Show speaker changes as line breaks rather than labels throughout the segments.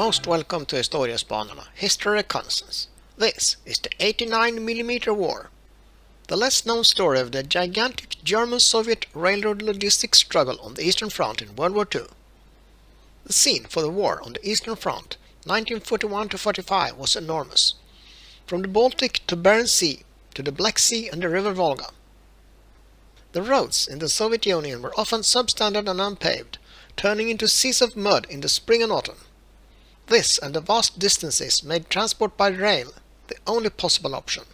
most welcome to Historiesbanorna, History Reconnaissance. This is the 89mm War, the less known story of the gigantic German-Soviet railroad logistics struggle on the Eastern Front in World War II. The scene for the war on the Eastern Front, 1941–45, was enormous, from the Baltic to Barents Sea to the Black Sea and the River Volga. The roads in the Soviet Union were often substandard and unpaved, turning into seas of mud in the spring and autumn. This and the vast distances made transport by rail the only possible option.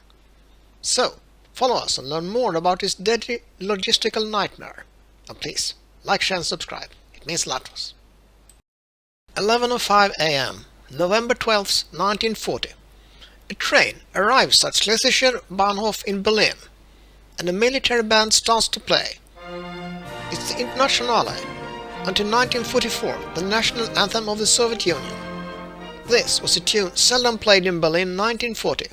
So, follow us and learn more about this deadly logistical nightmare. And please, like, share and subscribe. It means a lot to us. 11:05 a.m., November 12, 1940. A train arrives at Schlesischer Bahnhof in Berlin, and a military band starts to play. It's the Internationale, until 1944, the national anthem of the Soviet Union. This was a tune seldom played in Berlin in 1940.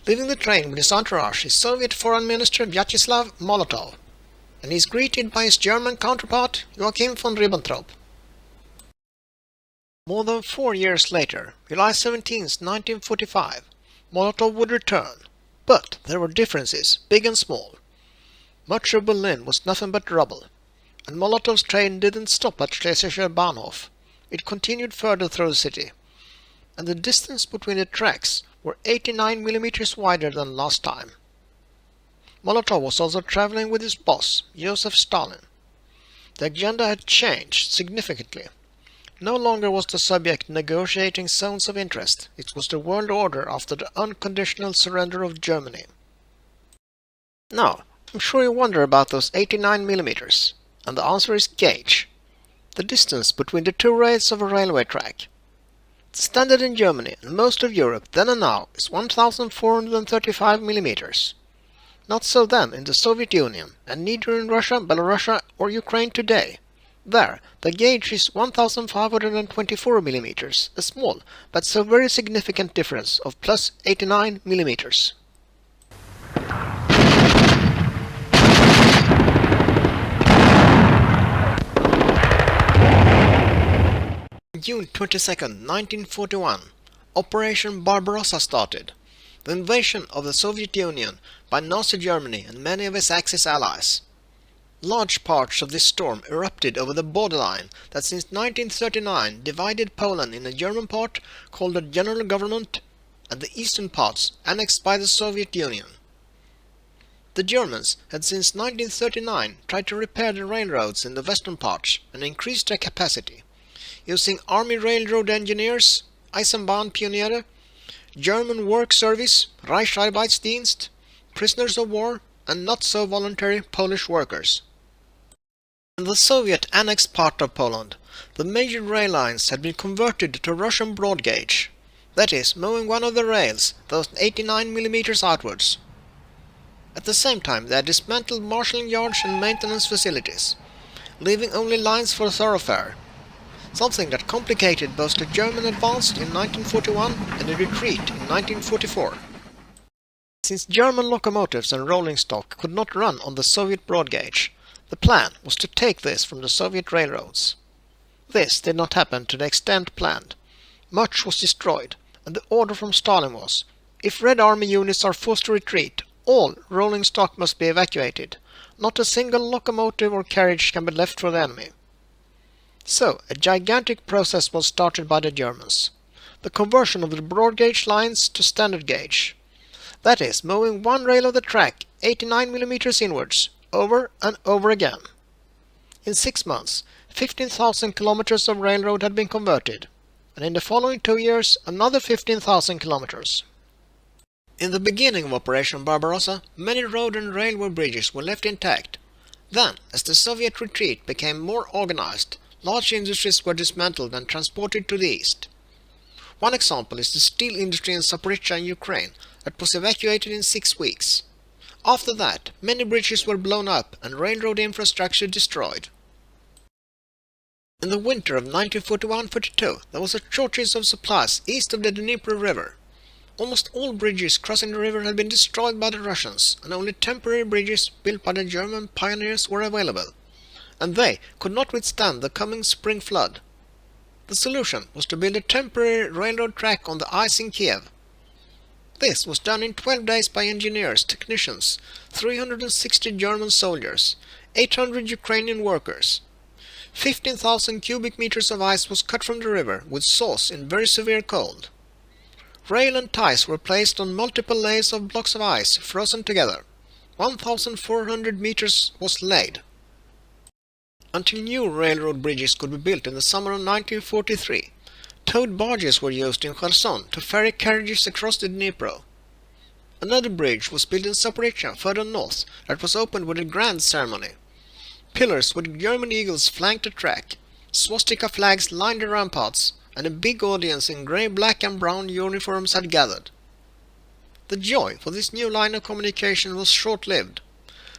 Leaving the train with his entourage is Soviet Foreign Minister Vyacheslav Molotov, and he is greeted by his German counterpart Joachim von Ribbentrop. More than 4 years later, July 17, 1945, Molotov would return, but there were differences, big and small. Much of Berlin was nothing but rubble, and Molotov's train didn't stop at Schlesischer Bahnhof. It continued further through the city, and the distance between the tracks were 89mm wider than last time. Molotov was also traveling with his boss, Joseph Stalin. The agenda had changed significantly. No longer was the subject negotiating zones of interest, it was the world order after the unconditional surrender of Germany. Now, I'm sure you wonder about those 89mm, and the answer is gauge, the distance between the two rails of a railway track. The standard in Germany and most of Europe then and now is 1435mm. Not so then in the Soviet Union, and neither in Russia, Belarus or Ukraine today. There, the gauge is 1524mm, a small but so very significant difference of plus 89mm. June 22, 1941, Operation Barbarossa started, the invasion of the Soviet Union by Nazi Germany and many of its Axis allies. Large parts of this storm erupted over the borderline that since 1939 divided Poland in a German part called the General Government and the eastern parts annexed by the Soviet Union. The Germans had since 1939 tried to repair the railroads in the western parts and increase their capacity, using Army Railroad Engineers, Eisenbahnpioniere, German Work Service, Reichsarbeitsdienst, prisoners of war, and not-so-voluntary Polish workers. In the Soviet-annexed part of Poland, the major rail lines had been converted to Russian broad gauge, that is, moving one of the rails, those 89mm outwards. At the same time, they had dismantled marshalling yards and maintenance facilities, leaving only lines for thoroughfare, something that complicated both the German advance in 1941 and the retreat in 1944. Since German locomotives and rolling stock could not run on the Soviet broad gauge, the plan was to take this from the Soviet railroads. This did not happen to the extent planned. Much was destroyed, and the order from Stalin was, if Red Army units are forced to retreat, all rolling stock must be evacuated. Not a single locomotive or carriage can be left for the enemy. So, a gigantic process was started by the Germans. The conversion of the broad gauge lines to standard gauge. That is, moving one rail of the track 89mm inwards, over and over again. In 6 months, 15,000 kilometers of railroad had been converted, and in the following 2 years, another 15,000 kilometers. In the beginning of Operation Barbarossa, many road and railway bridges were left intact. Then, as the Soviet retreat became more organized, large industries were dismantled and transported to the east. One example is the steel industry in Zaporizhzhia in Ukraine that was evacuated in 6 weeks. After that, many bridges were blown up and railroad infrastructure destroyed. In the winter of 1941–42, there was a shortage of supplies east of the Dnieper River. Almost all bridges crossing the river had been destroyed by the Russians, and only temporary bridges built by the German pioneers were available, and they could not withstand the coming spring flood. The solution was to build a temporary railroad track on the ice in Kiev. This was done in 12 days by engineers, technicians, 360 German soldiers, 800 Ukrainian workers. 15,000 cubic meters of ice was cut from the river with saws in very severe cold. Rail and ties were placed on multiple layers of blocks of ice frozen together. 1,400 meters was laid. Until new railroad bridges could be built in the summer of 1943, towed barges were used in Kherson to ferry carriages across the Dnipro. Another bridge was built in Zaporizhzhia further north that was opened with a grand ceremony. Pillars with German eagles flanked the track, swastika flags lined the ramparts, and a big audience in grey, black and brown uniforms had gathered. The joy for this new line of communication was short-lived.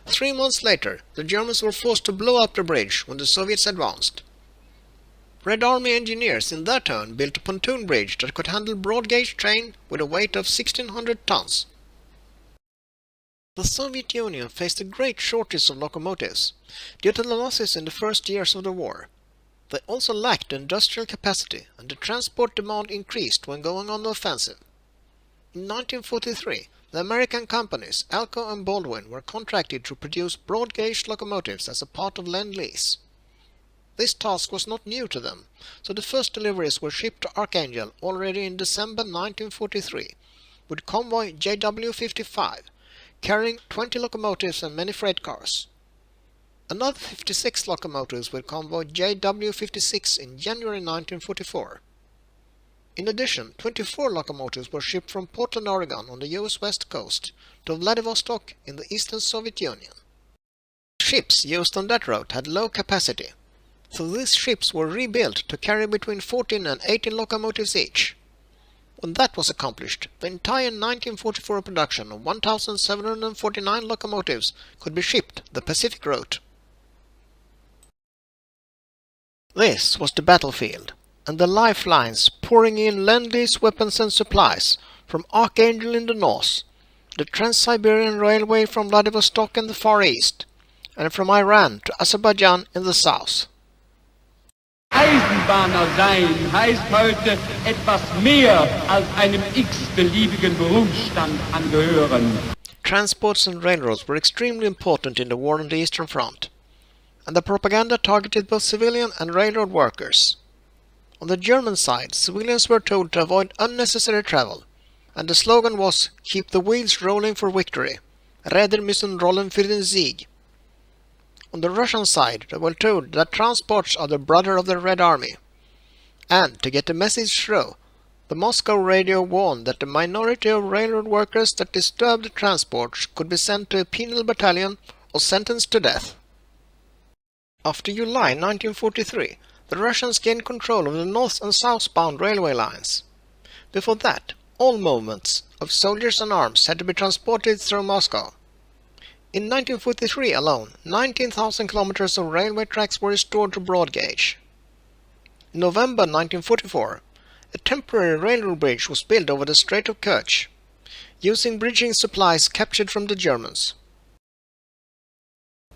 3 months later, the Germans were forced to blow up the bridge when the Soviets advanced. Red Army engineers in their turn built a pontoon bridge that could handle broad-gauge train with a weight of 1,600 tons. The Soviet Union faced a great shortage of locomotives due to the losses in the first years of the war. They also lacked industrial capacity, and the transport demand increased when going on the offensive. In 1943, the American companies ALCO and Baldwin were contracted to produce broad-gauge locomotives as a part of lend-lease. This task was not new to them, so the first deliveries were shipped to Archangel already in December 1943, with convoy JW-55, carrying 20 locomotives and many freight cars. Another 56 locomotives with convoy JW-56 in January 1944. In addition, 24 locomotives were shipped from Portland, Oregon on the US West Coast to Vladivostok in the Eastern Soviet Union. Ships used on that route had low capacity, so these ships were rebuilt to carry between 14 and 18 locomotives each. When that was accomplished, the entire 1944 production of 1,749 locomotives could be shipped the Pacific route. This was the battlefield, and the lifelines pouring in lend-lease weapons and supplies from Archangel in the north, the Trans-Siberian Railway from Vladivostok in the far east, and from Iran to Azerbaijan in the south.
Eisenbahner sein heißt heute etwas mehr als einem x-beliebigen Berufsstand angehören.
Transports and railroads were extremely important in the war on the Eastern Front, and the propaganda targeted both civilian and railroad workers. On the German side, civilians were told to avoid unnecessary travel, and the slogan was "Keep the wheels rolling for victory. Räder müssen rollen für den Sieg." On the Russian side, they were told that transports are the brother of the Red Army. And, to get the message through, the Moscow radio warned that the minority of railroad workers that disturbed the transports could be sent to a penal battalion or sentenced to death. After July 1943, the Russians gained control of the north and southbound railway lines. Before that, all movements of soldiers and arms had to be transported through Moscow. In 1943 alone, 19,000 kilometers of railway tracks were restored to broad gauge. In November 1944, a temporary railroad bridge was built over the Strait of Kerch, using bridging supplies captured from the Germans.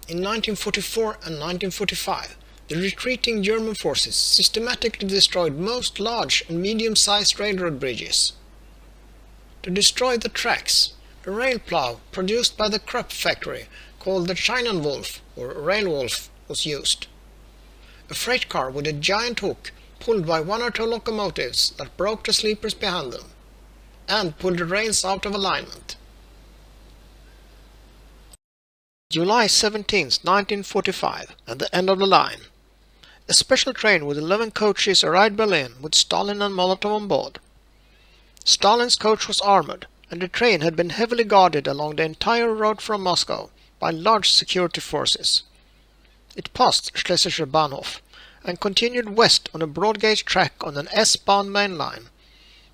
In 1944 and 1945, the retreating German forces systematically destroyed most large and medium-sized railroad bridges. To destroy the tracks, a rail plow produced by the Krupp factory called the Schienenwolf or Rail Wolf was used. A freight car with a giant hook pulled by 1 or 2 locomotives that broke the sleepers behind them and pulled the rails out of alignment. July 17, 1945, at the end of the line, a special train with 11 coaches arrived Berlin with Stalin and Molotov on board. Stalin's coach was armored, and the train had been heavily guarded along the entire road from Moscow by large security forces. It passed Schlesischer Bahnhof and continued west on a broad-gauge track on an S-Bahn main line,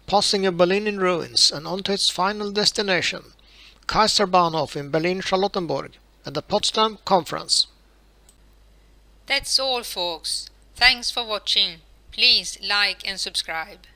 passing a Berlin in ruins and on to its final destination, Kaiserbahnhof in Berlin-Charlottenburg and the Potsdam Conference.
That's all, folks. Thanks for watching. Please like and subscribe.